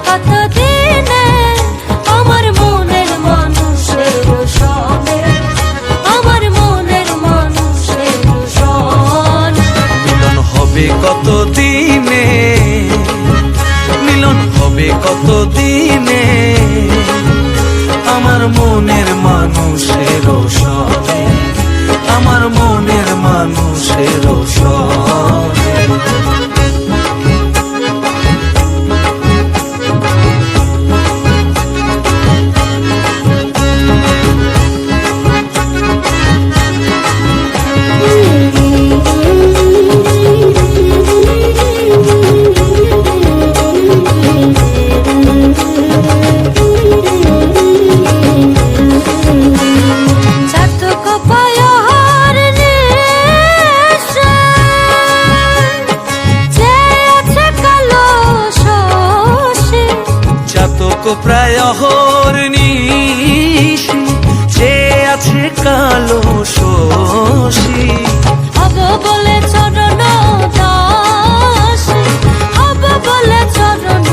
কত দিনে আমার মনের মানুষের সনে, আমার মনের মানুষের সনে। মিলন হবে কত দিনে, মিলন হবে কত দিনে আমার মনের মানুষের সনে, আমার মনের মানুষের সনে। প্রায় অহর্নিশি যে আছে কালো শশী, হব বলে চরণ দাসী, হব বলে চরণ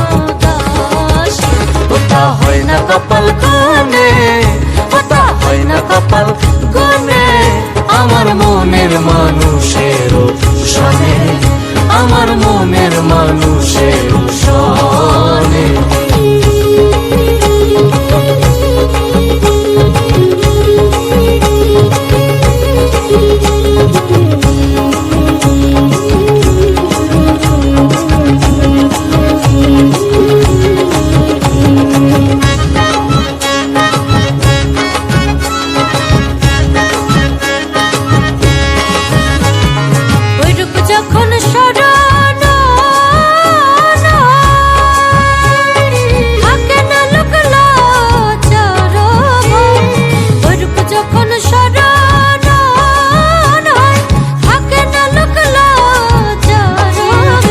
দাসী। ওটা হয় না কপাল গনে, ওটা হয় না কপাল গনে আমার মনের মানুষের সনে, আমার মনের মানুষের সনে। যখন স্মরণ থাকে না লোকলা চরণ, ওইরূপ যখন স্মরণ থাকে না লোকলা চরণ।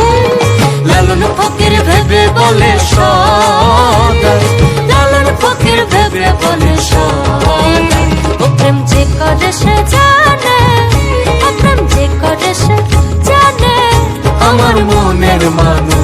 লালন ফকির ভেবে বলে সদাই, লালন ফকির ভেবে বলে সদাই। ও প্রেম যে করে সে জানে, ও প্রেম যে করে সে জানে আমার মনের মানুষ